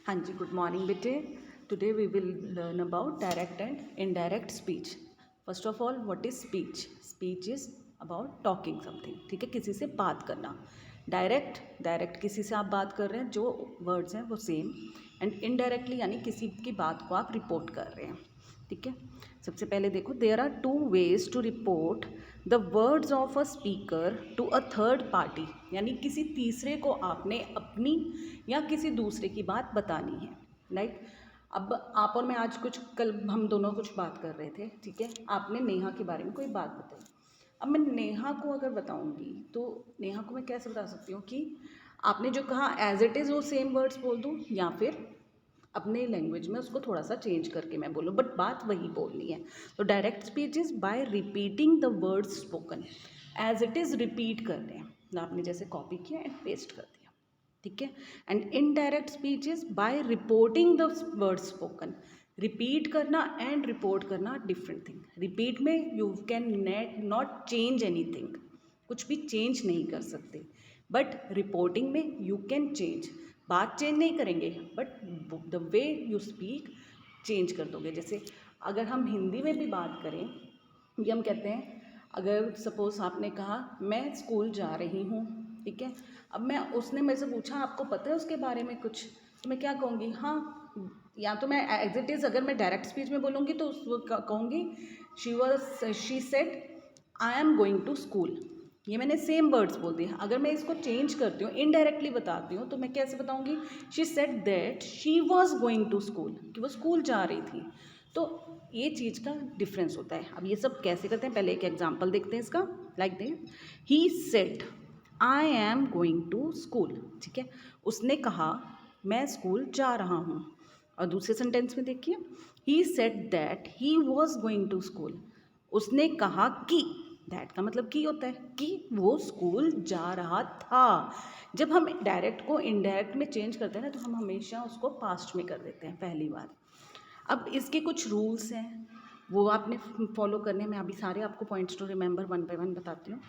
हाँ जी, good morning बेटे. Today we will learn about direct and indirect speech. First of all, what is speech? Speech is about talking something. ठीक है, किसी से बात करना. डायरेक्ट किसी से आप बात कर रहे हैं, जो वर्ड्स हैं वो सेम. एंड इनडायरेक्टली यानी किसी की बात को आप रिपोर्ट कर रहे हैं. ठीक है, सबसे पहले देखो, there are two ways to report the words of a speaker to a third party. यानी किसी तीसरे को आपने अपनी या किसी दूसरे की बात बतानी है. लाइक अब आप और मैं आज कल हम दोनों कुछ बात कर रहे थे. ठीक है, आपने नेहा के बारे में कोई बात बताई. अब मैं नेहा को अगर बताऊंगी तो नेहा को मैं कैसे बता सकती हूँ कि आपने जो कहा एज इट इज़ वो सेम वर्ड्स बोल दूँ, या फिर अपने लैंग्वेज में उसको थोड़ा सा चेंज करके मैं बोलूँ, बट बात वही बोलनी है. तो direct speech is by repeating the words spoken. As it is repeat कर रहे हैं, आपने जैसे कॉपी किया एंड पेस्ट कर दिया. ठीक है. And indirect speech is bye reporting the words spoken. Repeat करना एंड रिपोर्ट करना डिफरेंट थिंग. रिपीट में you can not change anything, कुछ भी चेंज नहीं कर सकते. बट रिपोर्टिंग में यू कैन चेंज. बात चेंज नहीं करेंगे, but the way you speak change कर दोगे. जैसे अगर हम हिंदी में भी बात करें, ये हम कहते हैं, अगर सपोज़ आपने कहा मैं स्कूल जा रही हूँ. ठीक है, अब मैं उसने मेरे से पूछा आपको पता है उसके बारे में कुछ, तो मैं क्या कहूँगी? हाँ. या तो मैं एज इट इज़ अगर मैं डायरेक्ट स्पीच में बोलूँगी तो कहूँगी she said I am going to school. ये मैंने सेम वर्ड्स बोल दिए. अगर मैं इसको चेंज करती हूँ, इनडायरेक्टली बताती हूँ, तो मैं कैसे बताऊँगी? She said that she was going to school, कि वो स्कूल जा रही थी. तो ये चीज़ का डिफरेंस होता है. अब ये सब कैसे करते हैं, पहले एक एग्जांपल देखते हैं इसका. Like they, he said I am going to school. ठीक है, उसने कहा मैं स्कूल जा रहा हूँ. और दूसरे सेंटेंस में देखिए, he said that he was going to school. उसने कहा कि, दैट का मतलब की होता है कि वो स्कूल जा रहा था. जब हम डायरेक्ट को इनडायरेक्ट में चेंज करते हैं ना, तो हम हमेशा उसको पास्ट में कर देते हैं पहली बार. अब इसके कुछ रूल्स हैं, वो आपने फॉलो करने में. अभी सारे आपको points to remember one by one बताती हूँ.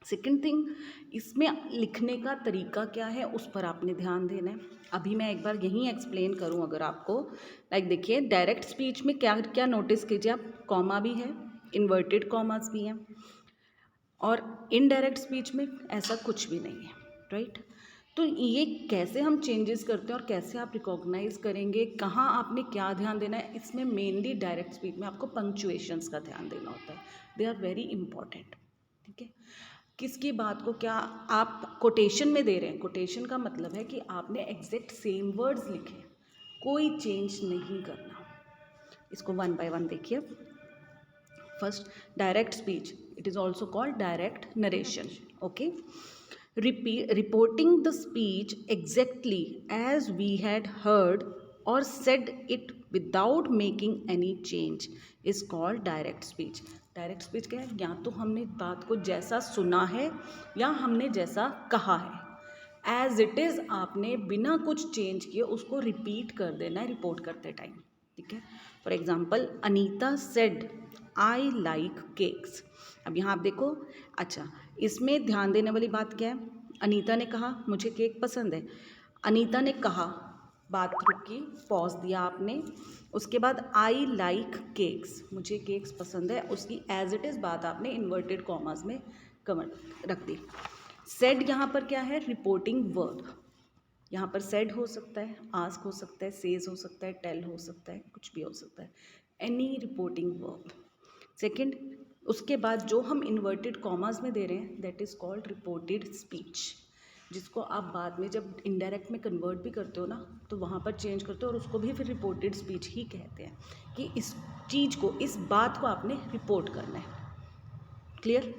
सेकेंड थिंग, इसमें लिखने का तरीका क्या है उस पर आपने ध्यान देना है. अभी मैं एक बार यहीं एक्सप्लेन करूं अगर आपको. लाइक देखिए, डायरेक्ट स्पीच में क्या क्या नोटिस कीजिए आप, कॉमा भी है, इन्वर्टेड कॉमास भी हैं. और इनडायरेक्ट स्पीच में ऐसा कुछ भी नहीं है. राइट. तो ये कैसे हम चेंजेस करते हैं और कैसे आप रिकॉग्नाइज करेंगे कहाँ आपने क्या ध्यान देना है, इसमें मेनली डायरेक्ट स्पीच में आपको पंक्चुएशंस का ध्यान देना होता है. They are very important. ठीक है, किसकी बात को क्या आप कोटेशन में दे रहे हैं. कोटेशन का मतलब है कि आपने एग्जैक्ट सेम वर्ड्स लिखे, कोई चेंज नहीं करना. इसको वन बाय वन देखिए. First, direct speech, it is also called direct narration. Okay. Reporting the speech exactly as we had heard or said it without making any change is called direct speech. Direct speech क्या है? या तो हमने बात को जैसा सुना है या हमने जैसा कहा है, एज इट इज़ आपने बिना कुछ चेंज किए उसको रिपीट कर देना है रिपोर्ट करते टाइम. ठीक है. For example, Anita said I like cakes. अब यहाँ आप देखो, अच्छा, इसमें ध्यान देने वाली बात क्या है? अनीता ने कहा मुझे केक पसंद है. अनीता ने कहा, बात रुकी, पॉज दिया आपने. उसके बाद आई लाइक केक्स, मुझे केक्स पसंद है, उसकी एज इट इज़ बात आपने इन्वर्टेड कॉमास में कवर रख दी. सेड यहाँ पर क्या है? Reporting verb. यहाँ पर सेड हो सकता है, आस्क हो सकता है, सेज हो सकता है, टेल हो सकता है, कुछ भी हो सकता है. Any reporting verb. सेकेंड, उसके बाद जो हम इन्वर्टेड कॉमास में दे रहे हैं, that is called reported speech, जिसको आप बाद में जब इनडायरेक्ट में कन्वर्ट भी करते हो ना, तो वहाँ पर चेंज करते हो और उसको भी फिर रिपोर्टेड स्पीच ही कहते हैं, कि इस चीज़ को, इस बात को आपने रिपोर्ट करना है. Clear?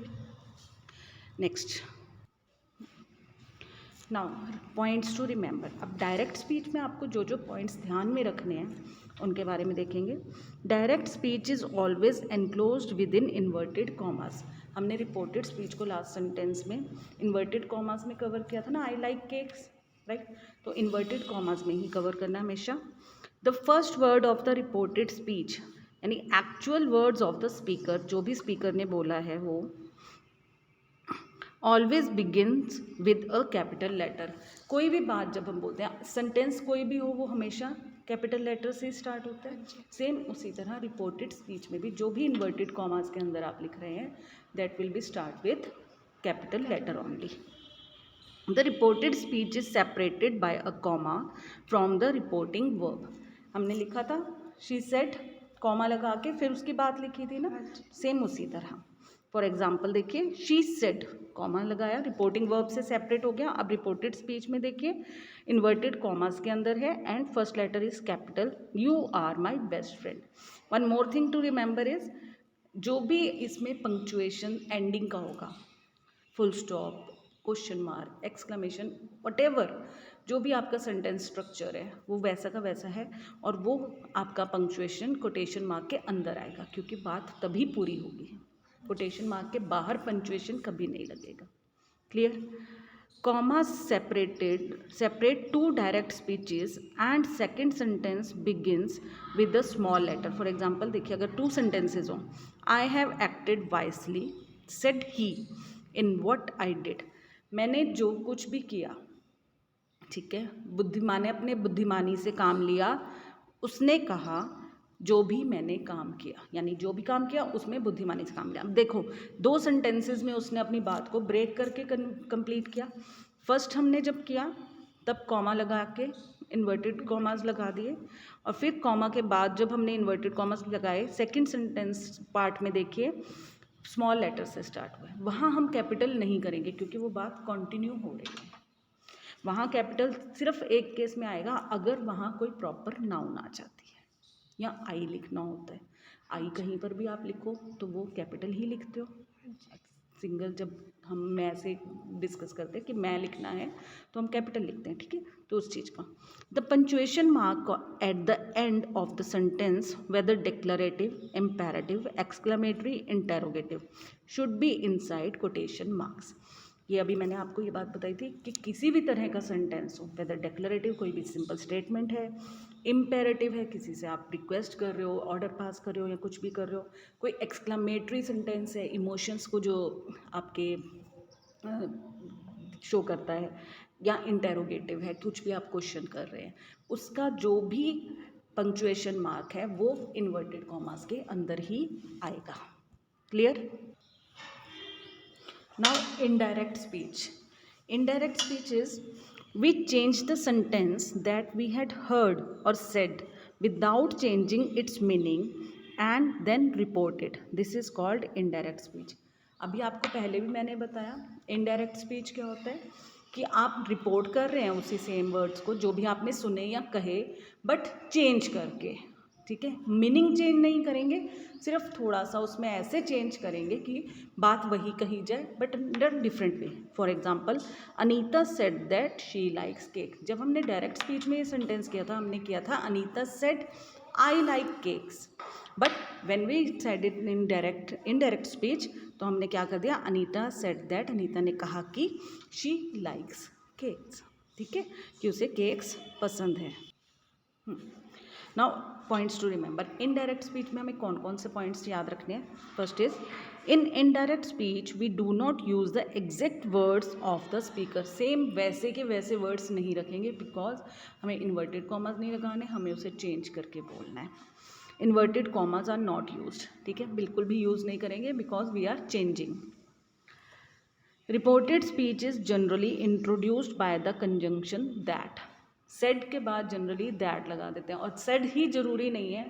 Next, now points to remember. अब डायरेक्ट स्पीच में आपको जो जो पॉइंट्स ध्यान में रखने हैं उनके बारे में देखेंगे. Direct speech is always enclosed within inverted commas. हमने रिपोर्टेड स्पीच को लास्ट सेंटेंस में इन्वर्टेड कॉमास में कवर किया था ना, आई लाइक केक्स. राइट. तो इन्वर्टेड कॉमास में ही कवर करना हमेशा. The first word of the reported speech, यानी actual words of the speaker, जो भी स्पीकर ने बोला है वो always begins with a capital letter. कोई भी बात जब हम बोलते हैं, सेंटेंस कोई भी हो वो हमेशा कैपिटल लेटर से स्टार्ट होता है। सेम उसी तरह रिपोर्टेड स्पीच में भी जो भी इन्वर्टेड कॉमास के अंदर आप लिख रहे हैं that will be start with capital letter only. The reported speech is separated by a comma from the reporting verb. हमने लिखा था शी सेड, कॉमा लगा के फिर उसकी बात लिखी थी ना, सेम उसी तरह। फॉर एग्जाम्पल देखिए, शी सेड, कॉमा लगाया, रिपोर्टिंग वर्ब से सेपरेट हो गया। अब रिपोर्टेड स्पीच में देखिए इन्वर्टेड कॉमास के अंदर है and first letter is capital, you are my best friend. One more thing to remember is, जो भी इसमें पंक्चुएशन एंडिंग का होगा, full stop, question mark, exclamation, whatever, जो भी आपका सेंटेंस स्ट्रक्चर है वो वैसा का वैसा है और वो आपका पंक्चुएशन कोटेशन मार्क के अंदर आएगा, क्योंकि बात तभी पूरी होगी। कोटेशन मार्क के बाहर पंक्चुएशन कभी नहीं लगेगा। Clear? Comma separate two direct speeches and second sentence begins with a small letter. For example देखिए, अगर टू सेंटेंसेज हों, I have acted wisely said he in what I did. मैंने जो कुछ भी किया, ठीक है, बुद्धिमान ने अपने बुद्धिमानी से काम लिया, उसने कहा जो भी मैंने काम किया, यानी जो भी काम किया उसमें बुद्धिमानी से काम लिया। अब देखो, दो सेंटेंसेस में उसने अपनी बात को ब्रेक करके कंप्लीट किया। फर्स्ट हमने जब किया तब कॉमा लगा के इन्वर्टेड कॉमास लगा दिए, और फिर कॉमा के बाद जब हमने इन्वर्टेड कॉमास लगाए सेकंड सेंटेंस पार्ट में देखिए स्मॉल लेटर से स्टार्ट हुआ है। वहाँ हम कैपिटल नहीं करेंगे क्योंकि वो बात कंटिन्यू हो रही है। वहाँ कैपिटल सिर्फ एक केस में आएगा, अगर वहाँ कोई प्रॉपर नाउन आ जाती है या आई लिखना होता है। आई कहीं पर भी आप लिखो तो वो कैपिटल ही लिखते हो। सिंगल जब हम मैं से डिस्कस करते हैं कि मैं लिखना है तो हम कैपिटल लिखते हैं, ठीक है। तो उस चीज़ का the punctuation mark at the end of the sentence whether declarative, imperative, exclamatory, interrogative should be inside quotation marks. ये अभी मैंने आपको ये बात बताई थी कि किसी भी तरह का सेंटेंस हो, वेदर डिक्लेरेटिव कोई भी सिंपल स्टेटमेंट है, इम्पेरेटिव है किसी से आप रिक्वेस्ट कर रहे हो, ऑर्डर पास कर रहे हो या कुछ भी कर रहे हो, कोई एक्सक्लेमेटरी सेंटेंस है, इमोशंस को जो आपके शो करता है, या इंटेरोगेटिव है, कुछ भी आप क्वेश्चन कर रहे हैं, उसका जो भी पंक्चुएशन मार्क है वो इन्वर्टेड कॉमास के अंदर ही आएगा। Clear? Now, indirect speech. Indirect speech is we change the sentence that we had heard or said without changing its meaning and then report it. This is called indirect speech. अभी आपको पहले भी मैंने बताया indirect speech क्या होता है, कि आप रिपोर्ट कर रहे हैं उसी सेम वर्ड्स को जो भी आपने सुने या कहे, बट चेंज करके, ठीक है। मीनिंग चेंज नहीं करेंगे, सिर्फ थोड़ा सा उसमें ऐसे चेंज करेंगे कि बात वही कही जाए but in different way. For example, Anita said that she likes cake. जब हमने डायरेक्ट स्पीच में ये सेंटेंस किया था, हमने किया था Anita said I like cakes, but when we said it in indirect speech तो हमने क्या कर दिया, अनीता सेड दैट, अनीता ने कहा कि शी लाइक्स केक्स, ठीक है, कि उसे केक्स पसंद है। Now points to remember, indirect speech में हमें कौन कौन से पॉइंट्स याद रखने हैं। First is, in indirect speech we do not use the exact words of the speaker. Same वैसे के वैसे वर्ड्स नहीं रखेंगे, बिकॉज हमें इन्वर्टेड कॉमास नहीं लगाने, हमें उसे चेंज करके बोलना है। Inverted commas are not used, ठीक है, बिल्कुल भी यूज़ नहीं करेंगे because we are changing. Reported speech is generally introduced by the conjunction that. Said के बाद जनरली दैट लगा देते हैं, और सेड ही ज़रूरी नहीं है,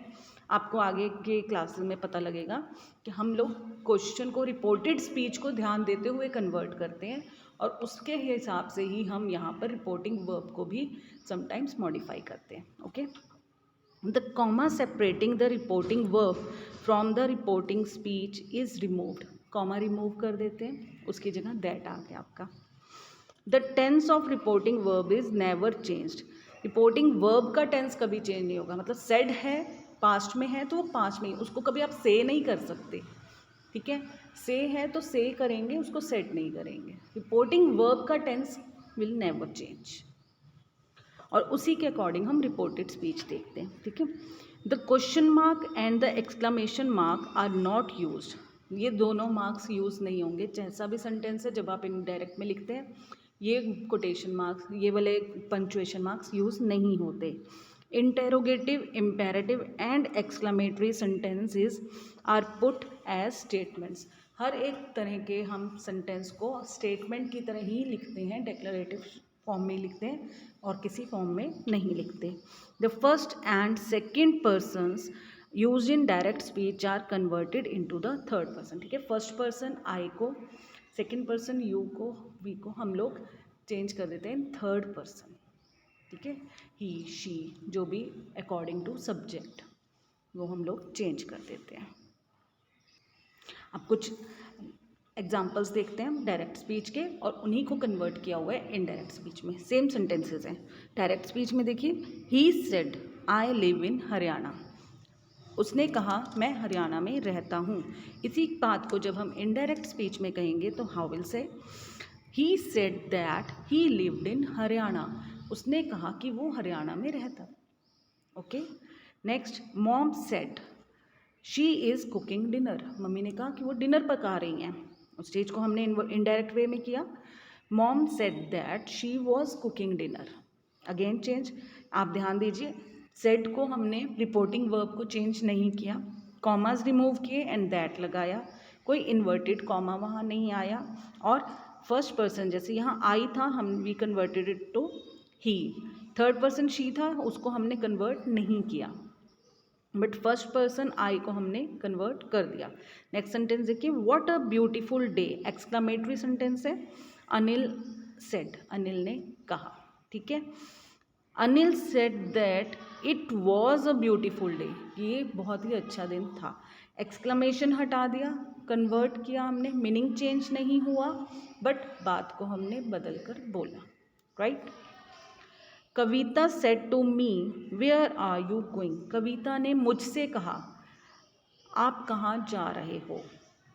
आपको आगे के क्लासेस में पता लगेगा कि हम लोग क्वेश्चन को रिपोर्टेड स्पीच को ध्यान देते हुए कन्वर्ट करते हैं, और उसके हिसाब से ही हम यहाँ पर रिपोर्टिंग वर्ब को भी समटाइम्स मॉडिफाई करते हैं। Okay, the comma separating the reporting verb from the reporting speech is removed. Comma remove कर देते हैं, उसकी जगह दैट आ गया आपका। The tense of reporting verb is never changed. Reporting verb का टेंस कभी चेंज नहीं होगा, मतलब सेड है, पास्ट में है तो वो पास्ट में, उसको कभी आप से नहीं कर सकते, ठीक है। से है तो से करेंगे, उसको सेड नहीं करेंगे। रिपोर्टिंग वर्ब का टेंस विल नेवर चेंज, और उसी के अकॉर्डिंग हम रिपोर्टेड स्पीच देखते हैं, ठीक है। The question mark and the exclamation mark are not used. ये दोनों मार्क्स यूज़ नहीं होंगे। जैसा भी सेंटेंस है जब आप इनडायरेक्ट में लिखते हैं ये कोटेशन मार्क्स, ये वाले पंक्चुएशन मार्क्स यूज़ नहीं होते। Interrogative, imperative and exclamatory sentences are put as statements. हर एक तरह के हम सेंटेंस को स्टेटमेंट की तरह ही लिखते हैं, डिक्लेरेटिव फॉर्म में लिखते हैं और किसी फॉर्म में नहीं लिखते। The first and second persons use in direct speech are converted into the third person. ठीक है, फर्स्ट पर्सन आई को, सेकेंड पर्सन यू को, वी को हम लोग चेंज कर देते हैं थर्ड पर्सन। ठीक है, ही, शी, जो भी अकॉर्डिंग टू सब्जेक्ट वो हम लोग चेंज कर देते हैं। अब कुछ एग्जाम्पल्स देखते हैं डायरेक्ट स्पीच के और उन्हीं को कन्वर्ट किया हुआ है इनडायरेक्ट स्पीच में। सेम सेंटेंसेस हैं। डायरेक्ट स्पीच में देखिए, he said I live in Haryana. उसने कहा मैं हरियाणा में रहता हूँ। इसी बात को जब हम इनडायरेक्ट स्पीच में कहेंगे तो how will say, he said that he lived in Haryana. उसने कहा कि वो हरियाणा में रहता। Okay, next, mom said she is cooking dinner. Mummy ने कहा कि वो डिनर पका रही हैं। उस चीज़ को हमने इनडायरेक्ट वे में किया। Mom said that she was cooking dinner. Again change, आप ध्यान दीजिए, सेड को हमने रिपोर्टिंग वर्ब को चेंज नहीं किया, कॉमास रिमूव किए एंड दैट लगाया, कोई इन्वर्टेड कॉमा वहाँ नहीं आया। और फर्स्ट पर्सन जैसे यहाँ आई था, हम we converted it to he. Third person she था, उसको हमने कन्वर्ट नहीं किया, बट फर्स्ट पर्सन आई को हमने कन्वर्ट कर दिया। नेक्स्ट सेंटेंस देखिए, what a beautiful day. Exclamatory sentence है। अनिल सेड, अनिल ने कहा। ठीक है, Anil said that it was a beautiful day. ये बहुत ही अच्छा दिन था। एक्सक्लेमेशन हटा दिया, कन्वर्ट किया हमने, मीनिंग चेंज नहीं हुआ बट बात को हमने बदल कर बोला। Right. Kavita said to me where are you going. Kavita ने मुझसे कहा आप कहाँ जा रहे हो।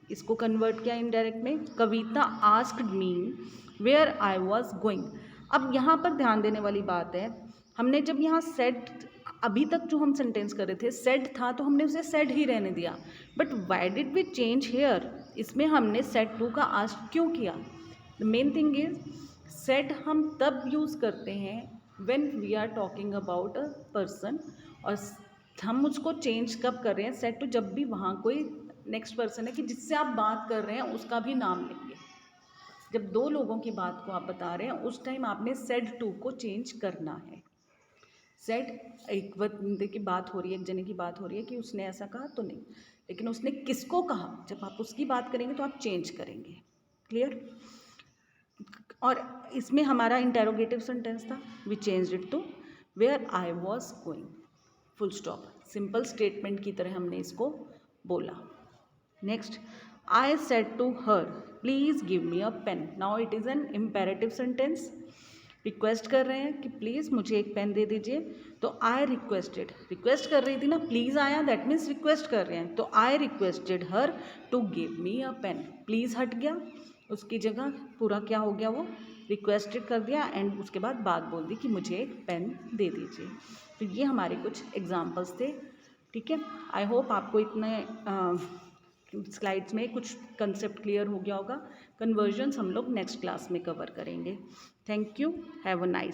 इसको कन्वर्ट किया इनडायरेक्ट में, Kavita asked me where I was going. अब यहाँ पर ध्यान देने वाली बात है, हमने जब यहाँ सेड, अभी तक जो हम सेंटेंस कर रहे थे सेड था तो हमने उसे सेड ही रहने दिया, but why did we change here. इसमें हमने सेड टू का आस्क क्यों किया। The main thing is, said हम तब यूज़ करते हैं when we are talking about a person, और हम उसको चेंज कब कर रहे हैं सेट टू, जब भी वहाँ कोई नेक्स्ट पर्सन है कि जिससे आप बात कर रहे हैं उसका भी नाम लेंगे। जब दो लोगों की बात को आप बता रहे हैं उस टाइम आपने सेड टू को चेंज करना है। सेड, एक बंदे की बात हो रही है, एक जने की बात हो रही है कि उसने ऐसा कहा तो नहीं, लेकिन उसने किसको कहा, जब आप उसकी बात करेंगे तो आप चेंज करेंगे। क्लियर। और इसमें हमारा इंटेरोगेटिव सेंटेंस था, we changed it to where I was going, full stop. Simple statement की तरह हमने इसको बोला। Next, I said to her please give me a pen. Now it is an imperative sentence. Request कर रहे हैं कि प्लीज़ मुझे एक पेन दे दीजिए, तो आई रिक्वेस्टेड, रिक्वेस्ट कर रही थी ना, प्लीज़ आया दैट मीन्स रिक्वेस्ट कर रहे हैं, तो I requested her to give me a pen. Please हट गया, उसकी जगह पूरा क्या हो गया, वो रिक्वेस्टेड कर दिया एंड उसके बाद बात बोल दी कि मुझे एक पेन दे दीजिए। तो ये हमारे कुछ एग्जांपल्स थे। ठीक है, आई होप आपको इतने स्लाइड्स में कुछ कंसेप्ट क्लियर हो गया होगा। कन्वर्जन्स हम लोग नेक्स्ट क्लास में कवर करेंगे। Thank you, have a nice